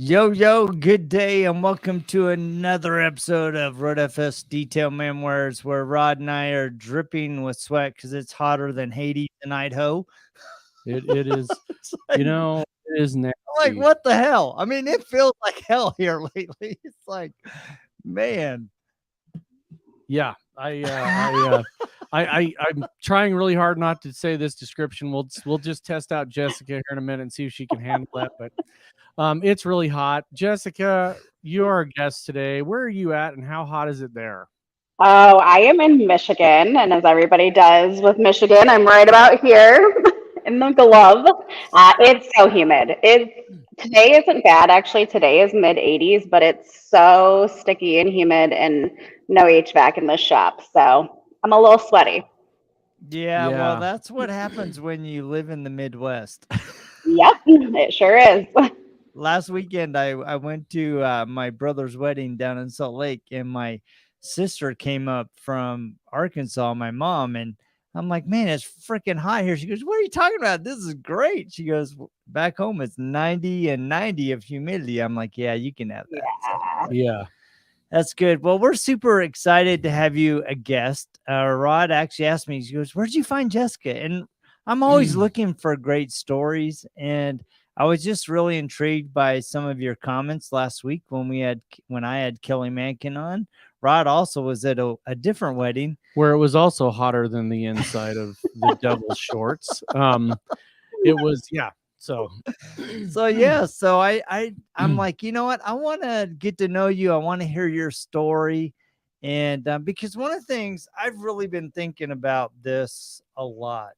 Yo, good day, and welcome to another episode of RoadFS Detail Memoirs, where Rod and I are dripping with sweat because it's hotter than Hades in Idaho. It is, It's like, it is nasty. what the hell? I mean, it feels like hell here lately. It's like, man. Yeah, I'm trying really hard not to say this description. We'll just test out Jessica here in a minute and see if she can handle that. But it's really hot. Jessica, you're our guest today. Where are you at, and how hot is it there? Oh, I am in Michigan, and as everybody does with Michigan, I'm right about here in the glove. It's so humid. Today isn't bad actually. Today is mid 80s, but it's so sticky and humid, and no HVAC in the shop, so I'm a little sweaty. Yeah, well, Yeah. that's what happens when you live in the Midwest. Yep, it sure is. Last weekend, I went to my brother's wedding down in Salt Lake, and my sister came up from Arkansas, my mom, and I'm like, man, it's freaking hot here. She goes, what are you talking about? This is great. She goes, back home, it's 90 and 90 of humidity. I'm like, yeah, you can have that. Yeah. So, Yeah. that's good. Well, we're super excited to have you a guest. Rod actually asked me, he goes, where'd you find Jessica? And I'm always looking for great stories. And I was just really intrigued by some of your comments last week when I had Kelly Mankin on. Rod also was at a different wedding Where it was also hotter than the inside of the devil's shorts. It was, yeah. So I'm like, you know what? I want to get to know you. I want to hear your story. And because one of the things I've really been thinking about this a lot,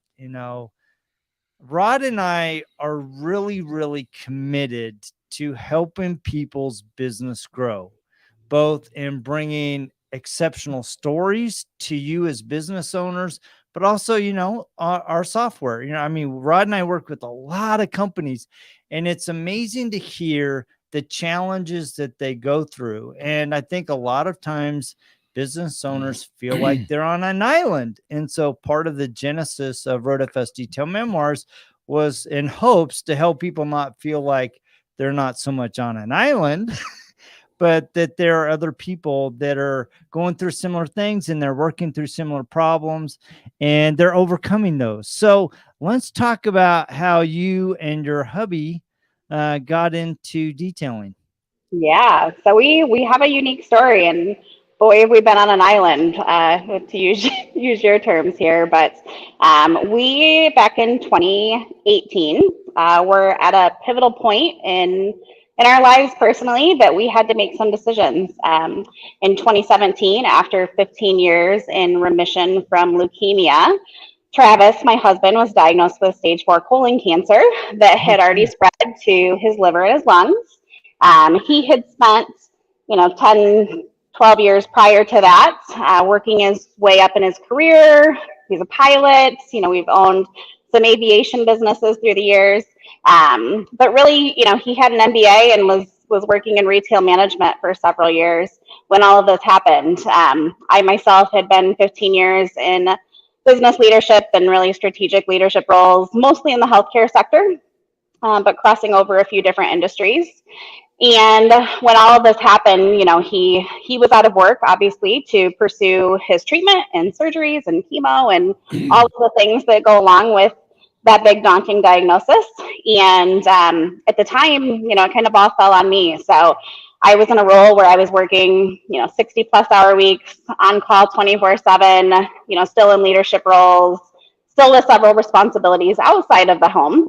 Rod and I are really, really committed to helping people's business grow, both in bringing exceptional stories to you as business owners, but also, our software. I mean, Rod and I work with a lot of companies, and it's amazing to hear the challenges that they go through. And I think a lot of times business owners feel like they're on an island. And so part of the genesis of RoadFS Detail Memoirs was in hopes to help people not feel like they're not so much on an island, but that there are other people that are going through similar things and they're working through similar problems and they're overcoming those. So let's talk about how you and your hubby got into detailing. Yeah, so we have a unique story, and boy, have we been on an island, to use use your terms here. But we back in 2018 were at a pivotal point in our lives personally that we had to make some decisions. In 2017, after 15 years in remission from leukemia, Travis, my husband, was diagnosed with stage 4 colon cancer that had already spread to his liver and his lungs. He had spent, 10, 12 years prior to that, working his way up in his career. He's a pilot. We've owned some aviation businesses through the years. But really, he had an MBA and was working in retail management for several years when all of this happened. I myself had been 15 years in business leadership and really strategic leadership roles, mostly in the healthcare sector, but crossing over a few different industries. And when all of this happened, he was out of work, obviously, to pursue his treatment and surgeries and chemo and all of the things that go along with that big daunting diagnosis. And at the time, it kind of all fell on me. So I was in a role where I was working, 60 plus hour weeks, on call 24/7, still in leadership roles, still with several responsibilities outside of the home.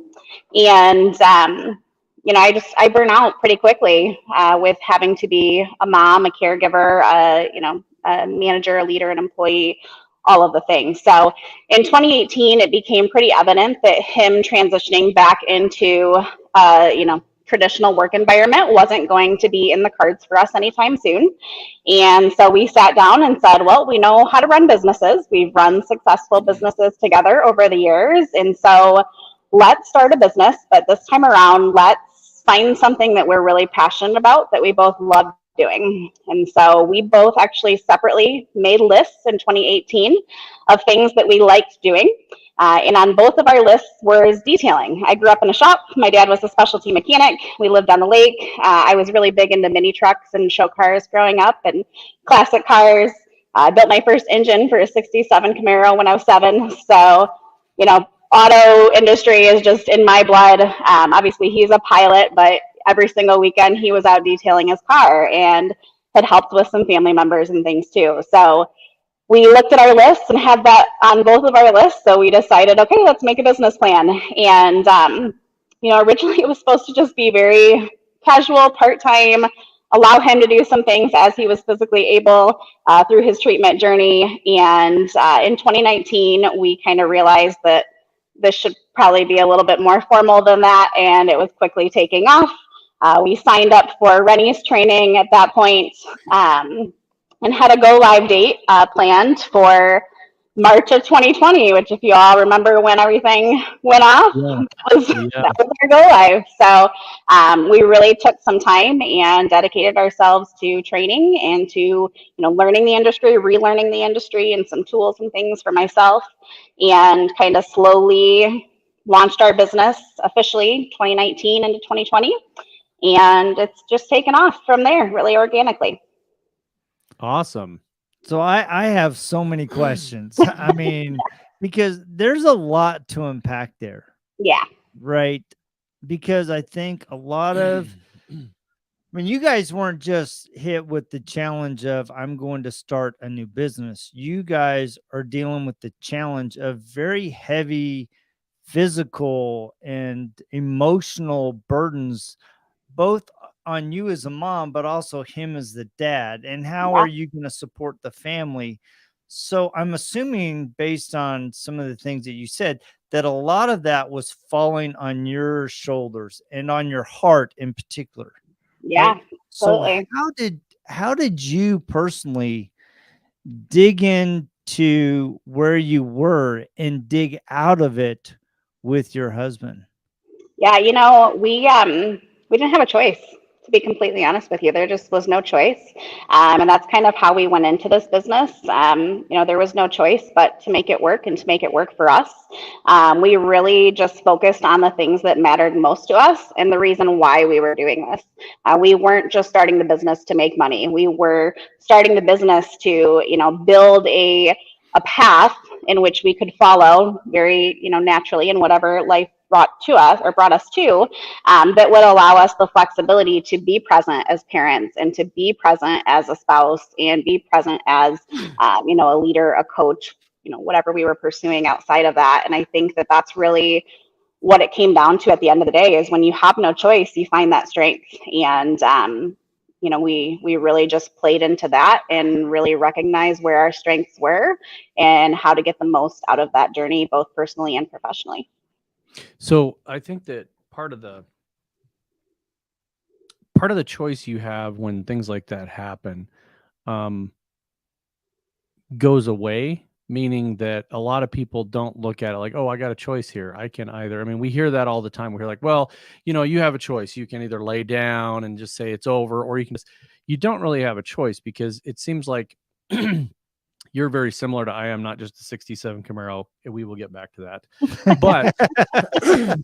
And I burn out pretty quickly with having to be a mom, a caregiver, a manager, a leader, an employee, all of the things. So in 2018, it became pretty evident that him transitioning back into, traditional work environment wasn't going to be in the cards for us anytime soon. And so we sat down and said, well, we know how to run businesses. We've run successful businesses together over the years. And so let's start a business, but this time around, let's find something that we're really passionate about, that we both love doing. And so we both actually separately made lists in 2018 of things that we liked doing. And on both of our lists was detailing. I grew up in a shop. My dad was a specialty mechanic. We lived on the lake. I was really big into mini trucks and show cars growing up and classic cars. I built my first engine for a 67 Camaro when I was 7. So, you know, auto industry is just in my blood. Obviously, he's a pilot, but every single weekend he was out detailing his car and had helped with some family members and things too. So we looked at our lists and had that on both of our lists. So we decided, okay, let's make a business plan. And, you know, originally it was supposed to just be very casual, part-time, allow him to do some things as he was physically able through his treatment journey. And in 2019, we kind of realized that this should probably be a little bit more formal than that. And it was quickly taking off. We signed up for Rennie's training at that point. And had a go live date planned for March of 2020, which if you all remember when everything went off, that was our go live. So we really took some time and dedicated ourselves to training and to, you know, learning the industry, relearning the industry and some tools and things for myself, and kind of slowly launched our business officially 2019 into 2020. And it's just taken off from there really organically. Awesome. So I have so many questions. I mean, because there's a lot to unpack there. Yeah. Right. Because I think a lot of, I mean, you guys weren't just hit with the challenge of I'm going to start a new business. You guys are dealing with the challenge of very heavy physical and emotional burdens, both on you as a mom, but also him as the dad. And how are you going to support the family? So I'm assuming, based on some of the things that you said, that a lot of that was falling on your shoulders and on your heart in particular. Yeah, right? absolutely. So how did you personally dig into where you were and dig out of it with your husband? Yeah, you know, we didn't have a choice, to be completely honest with you. There just was no choice. And that's kind of how we went into this business. You know, there was no choice but to make it work and to make it work for us. We really just focused on the things that mattered most to us and the reason why we were doing this. We weren't just starting the business to make money. We were starting the business to, you know, build a path in which we could follow very, you know, naturally in whatever life brought us to, that would allow us the flexibility to be present as parents and to be present as a spouse and be present as, you know, a leader, a coach, you know, whatever we were pursuing outside of that. And I think that that's really what it came down to at the end of the day, is when you have no choice, you find that strength. And, you know, we really just played into that and really recognized where our strengths were and how to get the most out of that journey, both personally and professionally. So I think that part of the choice you have when things like that happen goes away, meaning that a lot of people don't look at it like, oh, I got a choice here. I can either, I mean, we hear that all the time. We're like, well, you know, you have a choice. You can either lay down and just say it's over, or you can just, you don't really have a choice, because it seems like you're very similar to I am, not just a 67 Camaro. We will get back to that. But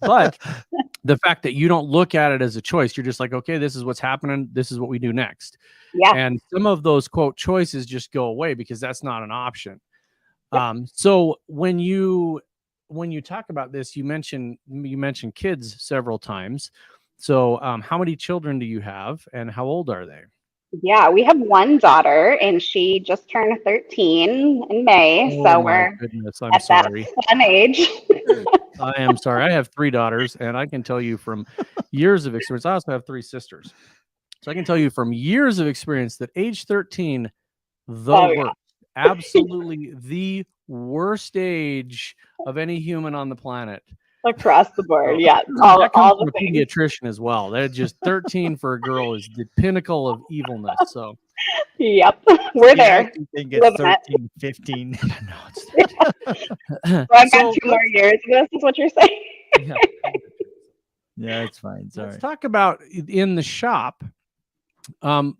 but the fact that you don't look at it as a choice, you're just like, okay, this is what's happening. This is what we do next. Yeah. And some of those quote choices just go away because that's not an option. So when you talk about this, you mentioned kids several times. So how many children do you have and how old are they? Yeah, we have one daughter, and she just turned 13 in May. Oh, so my we're goodness, I'm at sorry. that fun age. I am sorry. I have 3 daughters, and I can tell you from years of experience. I also have 3 sisters. So I can tell you from years of experience that age 13, worst, absolutely the worst age of any human on the planet. Across the board, yeah. That comes all from the a things. pediatrician as well. They're just 13 for a girl is the pinnacle of evilness. So Yep, we're there. I think it's 13, 15. no, it's so I've got 2 more years of this, is what you're saying. Yeah, it's fine. Sorry. Let's talk about in the shop.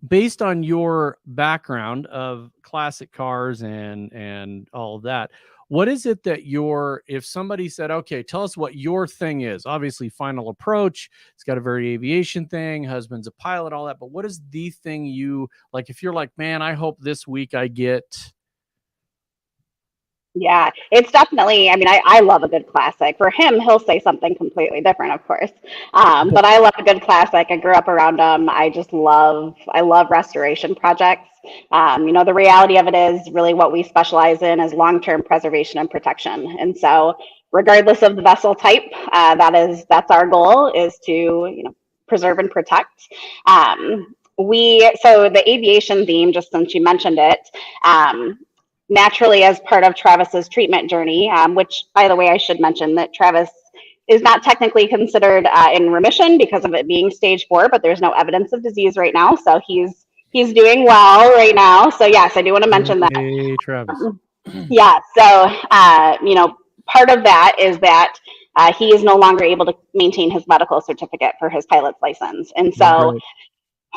Based on your background of classic cars and all of that, What is it that if somebody said, okay, tell us what your thing is, obviously Final Approach, it's got a very aviation thing, husband's a pilot, all that, but what is the thing you like, if you're like, man, I hope this week I get. Yeah, it's definitely, I mean, I love a good classic. For him, he'll say something completely different, of course. But I love a good classic. I grew up around them. I love restoration projects. The reality of it is really what we specialize in is long-term preservation and protection. And so regardless of the vessel type, that's our goal, is to, preserve and protect. So the aviation theme, just since you mentioned it, naturally as part of Travis's treatment journey, which, by the way, I should mention that Travis is not technically considered in remission because of it being stage 4, but there's no evidence of disease right now. So he's doing well right now. So yes, I do want to mention that. Hey, Travis. Yeah. So, part of that is that he is no longer able to maintain his medical certificate for his pilot's license. And so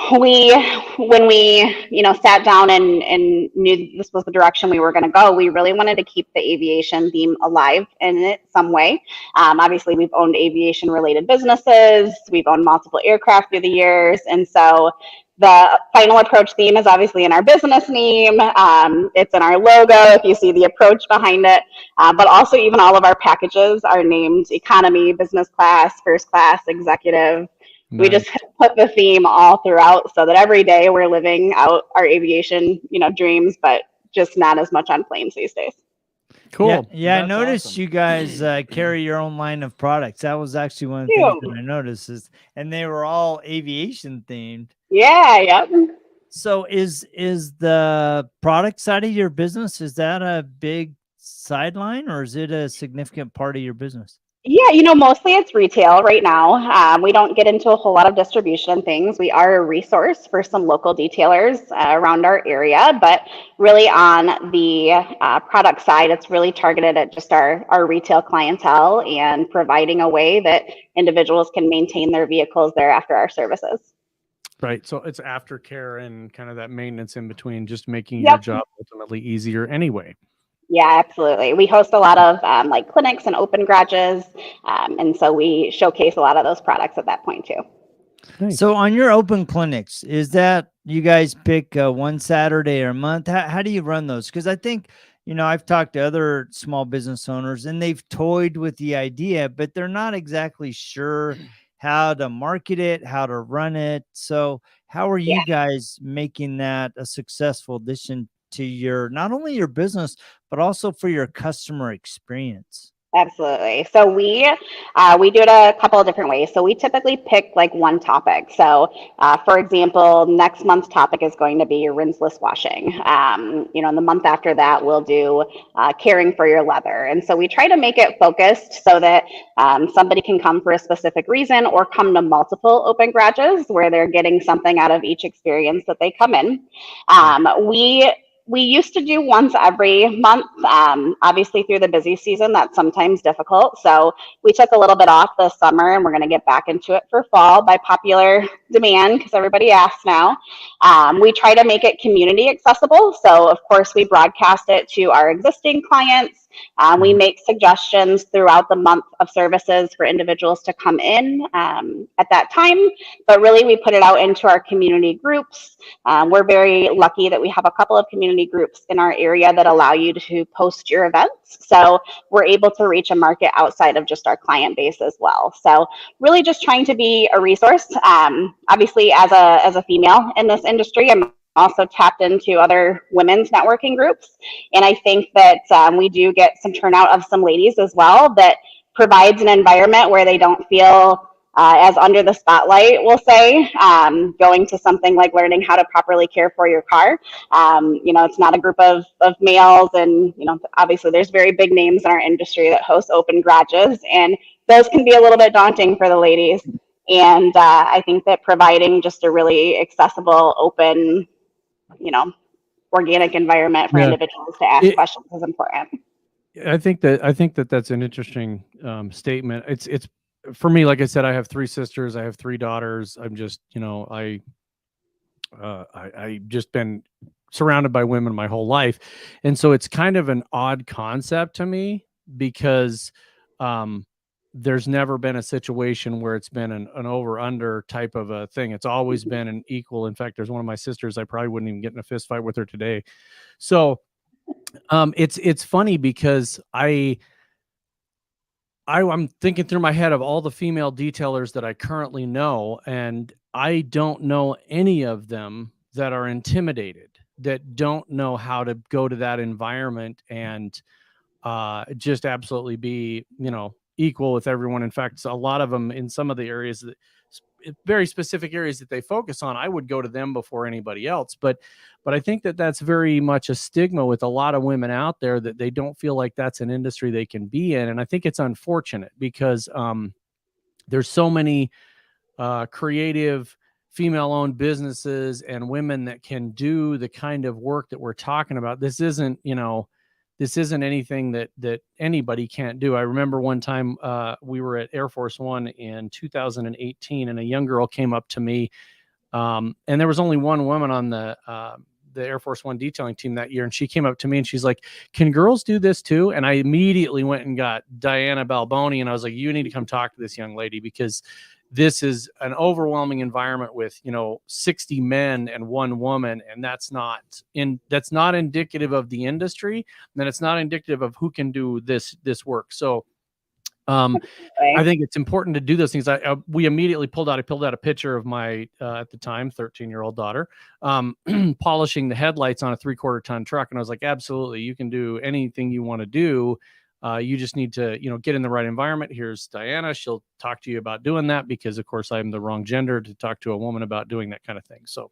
when we sat down and knew this was the direction we were going to go, we really wanted to keep the aviation theme alive in it some way. Obviously, we've owned aviation related businesses, we've owned multiple aircraft through the years, and so the Final Approach theme is obviously in our business name. It's in our logo if you see the approach behind it, but also even all of our packages are named economy, business class, first class, executive. Nice. We just put the theme all throughout so that every day we're living out our aviation, dreams, but just not as much on planes these days. Cool. Yeah, I noticed awesome. You guys carry your own line of products. That was actually one of the things that I noticed and they were all aviation themed. Yeah, yep. So is the product side of your business, is that a big sideline or is it a significant part of your business? Yeah, mostly it's retail right now. We don't get into a whole lot of distribution things. We are a resource for some local detailers around our area, but really on the product side, it's really targeted at just our retail clientele and providing a way that individuals can maintain their vehicles there after our services. Right. So it's aftercare and kind of that maintenance in between, just making your job ultimately easier anyway. Yeah, absolutely. We host a lot of clinics and open garages. And so we showcase a lot of those products at that point too. Nice. So on your open clinics, is that you guys pick one Saturday or a month? How do you run those? Because I think, I've talked to other small business owners and they've toyed with the idea, but they're not exactly sure how to market it, how to run it. So how are you guys making that a successful addition to your, not only your business, but also for your customer experience? Absolutely. So we do it a couple of different ways. So we typically pick one topic. So for example, next month's topic is going to be rinseless washing. The month after that, we'll do caring for your leather. And so we try to make it focused so that somebody can come for a specific reason or come to multiple open garages where they're getting something out of each experience that they come in. We used to do once every month. Obviously, through the busy season, that's sometimes difficult. So we took a little bit off this summer, and we're going to get back into it for fall by popular demand because everybody asks now. We try to make it community accessible. So, of course, we broadcast it to our existing clients. We make suggestions throughout the month of services for individuals to come in at that time, but really we put it out into our community groups. We're very lucky that we have a couple of community groups in our area that allow you to post your events. So we're able to reach a market outside of just our client base as well. So really just trying to be a resource. Obviously, as a female in this industry, I'm also tapped into other women's networking groups. And I think that we do get some turnout of some ladies as well that provides an environment where they don't feel as under the spotlight, we'll say, going to something like learning how to properly care for your car. It's not a group of males, and obviously there's very big names in our industry that host open garages, and those can be a little bit daunting for the ladies. And I think that providing just a really accessible, open, organic environment for individuals to ask questions is important. I think that that's an interesting statement. It's for me, like I said, I have 3 sisters, I have 3 daughters. I'm just, I just been surrounded by women my whole life. And so it's kind of an odd concept to me because there's never been a situation where it's been an over under type of a thing. It's always been an equal. In fact, there's one of my sisters, I probably wouldn't even get in a fist fight with her today. So it's funny because I'm thinking through my head of all the female detailers that I currently know, and I don't know any of them that are intimidated, that don't know how to go to that environment and just absolutely be, equal with everyone. In fact, a lot of them in some of the areas that very specific areas that they focus on, I would go to them before anybody else. But I think that that's very much a stigma with a lot of women out there, that they don't feel like that's an industry they can be in. And I think it's unfortunate because there's so many creative female-owned businesses and women that can do the kind of work that we're talking about. This isn't anything that anybody can't do. I remember one time we were at Air Force One in 2018, and a young girl came up to me, and there was only one woman on the Air Force One detailing team that year, and she came up to me and she's like, "Can girls do this too?" And I immediately went and got Diana Balboni, and I was like, "You need to come talk to this young lady, because this is an overwhelming environment with 60 men and one woman, and that's not indicative of the industry, and then it's not indicative of who can do this work." So I think it's important to do those things. We immediately pulled out a picture of my at the time 13-year-old daughter polishing the headlights on a 3/4 ton truck, and I was like, absolutely, you can do anything you want to do. You just need to, get in the right environment. Here's Diana. She'll talk to you about doing that, because of course I'm the wrong gender to talk to a woman about doing that kind of thing. So.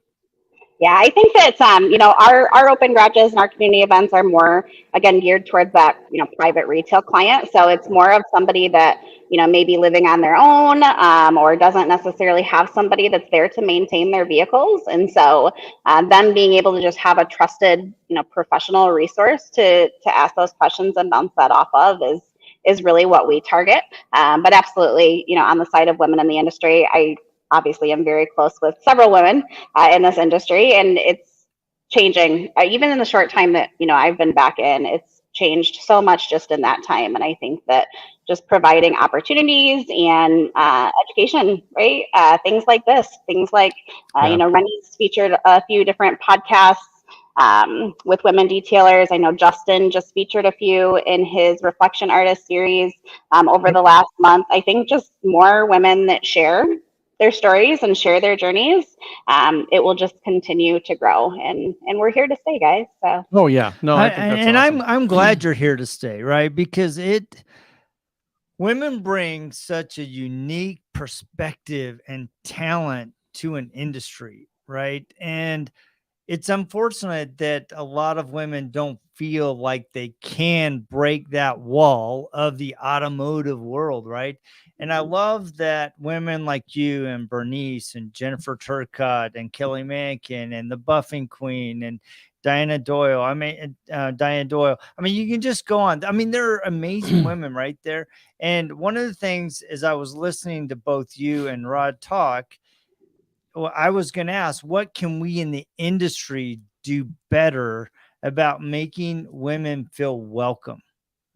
Yeah, I think that our open garages and our community events are more, again, geared towards that private retail client. So it's more of somebody that may be living on their own, or doesn't necessarily have somebody that's there to maintain their vehicles. And so them being able to just have a trusted professional resource to ask those questions and bounce that off of is really what we target. But absolutely, on the side of women in the industry, I obviously am very close with several women in this industry, and it's changing. Even in the short time that I've been back in, it's changed so much just in that time. And I think that just providing opportunities and education, right? Things like this, things like Rennie's featured a few different podcasts with women detailers. I know Justin just featured a few in his Reflection Artist series over the last month. I think just more women that share their stories and share their journeys, it will just continue to grow, and we're here to stay, guys. So. Oh yeah, no, I think that's awesome. I'm glad you're here to stay, right? Because women bring such a unique perspective and talent to an industry, right? And it's unfortunate that a lot of women don't feel like they can break that wall of the automotive world, right? And I love that women like you and Bernice and Jennifer Turcotte and Kelly Mankin and the Buffing Queen and Diana Doyle. Diana Doyle. I mean, you can just go on. I mean, there are amazing women right there. And one of the things, as I was listening to both you and Rod talk, well, I was going to ask, what can we in the industry do better about making women feel welcome?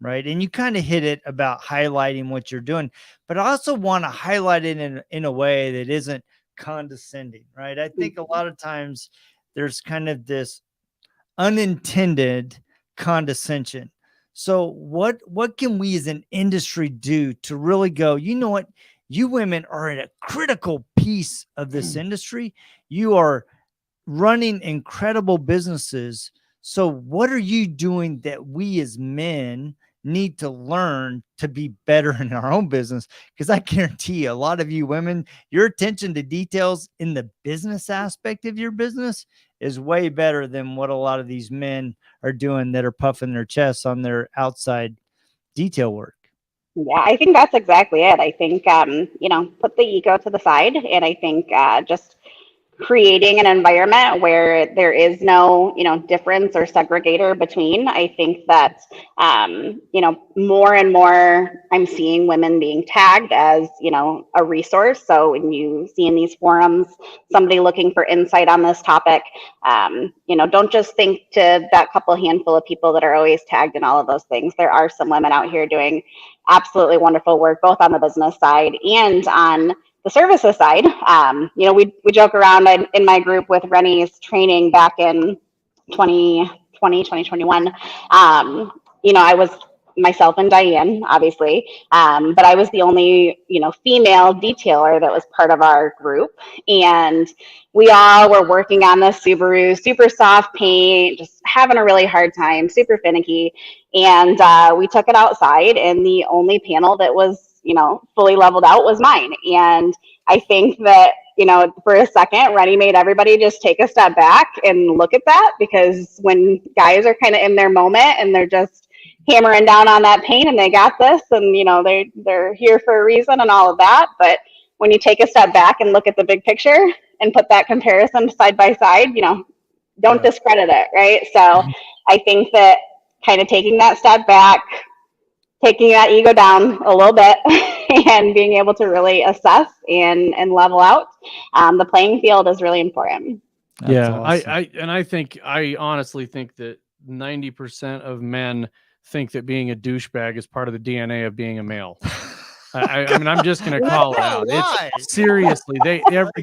Right. And you kind of hit it about highlighting what you're doing, but I also want to highlight it in a way that isn't condescending. Right. I think a lot of times there's kind of this unintended condescension. So what can we as an industry do to really go, you know what? You women are at a critical piece of this industry. You are running incredible businesses. So what are you doing that we as men need to learn to be better in our own business? Because I guarantee you, a lot of you women, your attention to details in the business aspect of your business is way better than what a lot of these men are doing that are puffing their chests on their outside detail work. Yeah, I think that's exactly it. I think, put the ego to the side, and I think just creating an environment where there is no, difference or segregator between. I think that, more and more I'm seeing women being tagged as, a resource. So when you see in these forums, somebody looking for insight on this topic, don't just think to that couple handful of people that are always tagged in all of those things. There are some women out here doing absolutely wonderful work, both on the business side and on the services side. We joke around in my group with Rennie's training back in 2021. I was myself and Diane, obviously, but I was the only, female detailer that was part of our group. And we all were working on the Subaru, super soft paint, just having a really hard time, super finicky. And we took it outside, and the only panel that was, fully leveled out was mine. And I think that, for a second, Rennie made everybody just take a step back and look at that, because when guys are kind of in their moment and they're just hammering down on that paint and they got this, and, they're here for a reason and all of that. But when you take a step back and look at the big picture and put that comparison side by side, don't discredit it, right? So I think that kind of taking that step back, taking that ego down a little bit and being able to really assess and level out the playing field is really important. That's awesome. I honestly think that 90% of men think that being a douchebag is part of the DNA of being a male. I mean, I'm just going to call it out. It's seriously,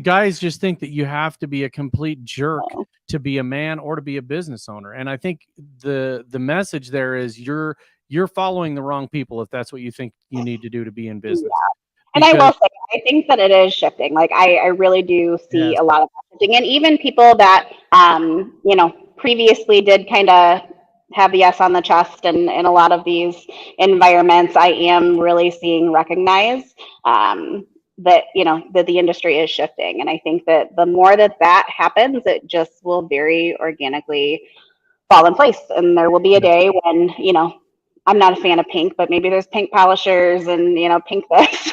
guys just think that you have to be a complete jerk to be a man or to be a business owner. And I think the message there is you're following the wrong people if that's what you think you need to do to be in business. And I will say, I think that it is shifting. Like, I really do see a lot of messaging, and even people that, previously did kind of have the S on the chest and in a lot of these environments, I am really seeing recognize that, that the industry is shifting. And I think that the more that happens, it just will very organically fall in place. And there will be a day when, I'm not a fan of pink, but maybe there's pink polishers and, pink this.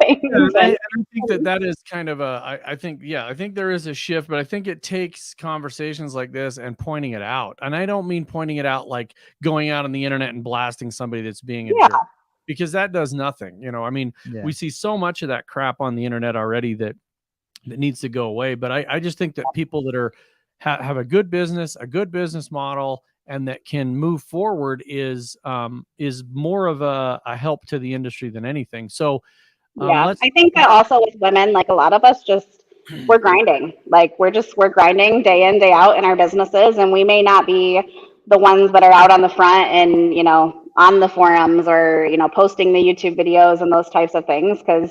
I think that is kind of I think there is a shift, but I think it takes conversations like this and pointing it out. And I don't mean pointing it out like going out on the internet and blasting somebody that's being a jerk, because that does nothing. We see so much of that crap on the internet already that needs to go away. But I just think that people that have a good business model and that can move forward is more of a help to the industry than anything. So I think that also with women, like a lot of us we're grinding. Like we're grinding day in, day out in our businesses, and we may not be the ones that are out on the front and, on the forums or, posting the YouTube videos and those types of things, because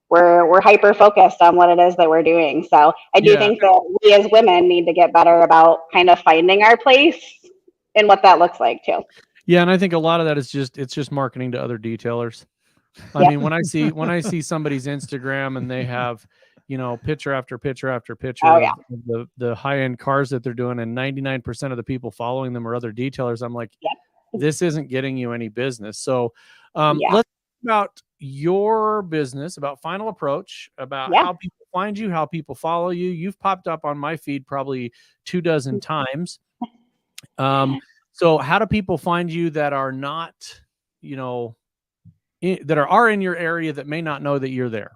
we're hyper focused on what it is that we're doing. So I do think that we as women need to get better about kind of finding our place and what that looks like too. Yeah, and I think a lot of that is just marketing to other detailers. I mean, when I see somebody's Instagram and they have, picture after picture after picture of the high-end cars that they're doing, and 99% of the people following them are other detailers, I'm like, this isn't getting you any business. So let's talk about your business, about Final Approach, about how people find you, how people follow you. You've popped up on my feed probably 24 times. So how do people find you that are not, that are in your area that may not know that you're there?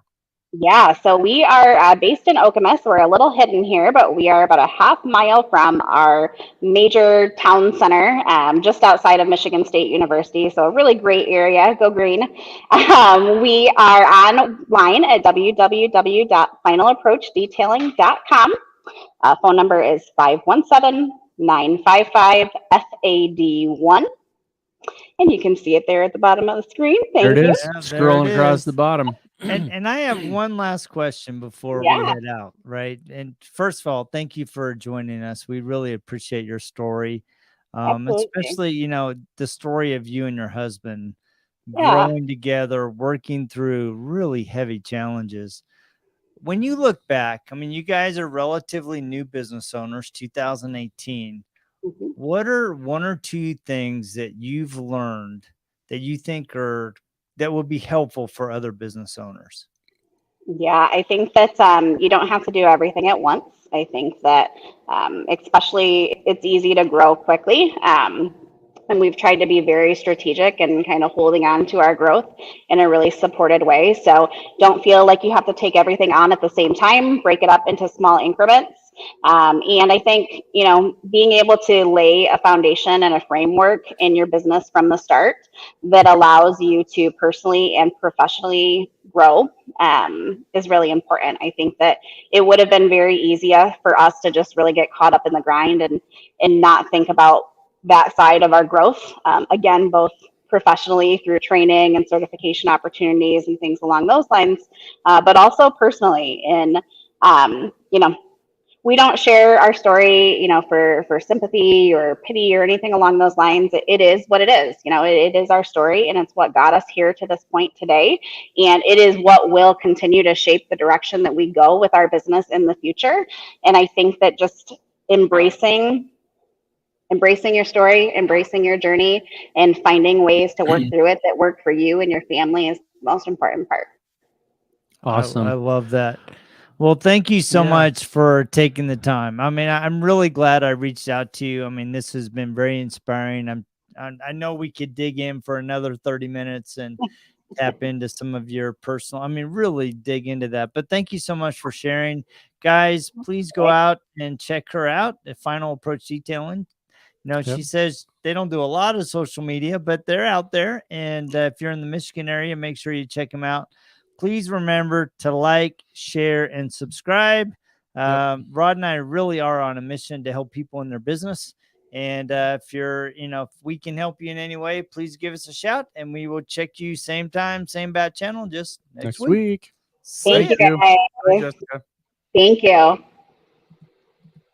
Yeah, so we are based in Okemos. We're a little hidden here, but we are about a half mile from our major town center, just outside of Michigan State University. So a really great area. Go green. We are online at www.finalapproachdetailing.com. Phone number is 517-955-FAD1. And you can see it there at the bottom of the screen. Thank you. There it is, scrolling across the bottom. And I have one last question before we head out, right? And first of all, thank you for joining us. We really appreciate your story, especially, the story of you and your husband growing together, working through really heavy challenges. When you look back, I mean, you guys are relatively new business owners, 2018. What are one or two things that you've learned that you think that would be helpful for other business owners? Yeah, I think that you don't have to do everything at once. I think that especially it's easy to grow quickly. And we've tried to be very strategic and kind of holding on to our growth in a really supported way. So don't feel like you have to take everything on at the same time, break it up into small increments. And I think, you know, being able to lay a foundation and a framework in your business from the start that allows you to personally and professionally grow is really important. I think that it would have been very easier for us to just really get caught up in the grind and not think about that side of our growth. Again, both professionally through training and certification opportunities and things along those lines, but also personally in, you know, we don't share our story, you know, for sympathy or pity or anything along those lines. It is what it is. You know, it is our story, and it's what got us here to this point today. And it is what will continue to shape the direction that we go with our business in the future. And I think that just embracing your story, embracing your journey, and finding ways to work through it that work for you and your family is the most important part. Awesome. I love that. Well, thank you so Yeah. much for taking the time. I mean, I'm really glad I reached out to you. I mean, this has been very inspiring. I know we could dig in for another 30 minutes and tap into some of your personal, I mean, really dig into that. But thank you so much for sharing. Guys, please go out and check her out at Final Approach Detailing. You know, she says they don't do a lot of social media, but they're out there. And if you're in the Michigan area, make sure you check them out. Please remember to like, share, and subscribe. Rod and I really are on a mission to help people in their business. And if you're, you know, if we can help you in any way, please give us a shout and we will check you same time, same bat channel, just next week. week. Thank you, you. guys. Bye, Jessica. Thank you.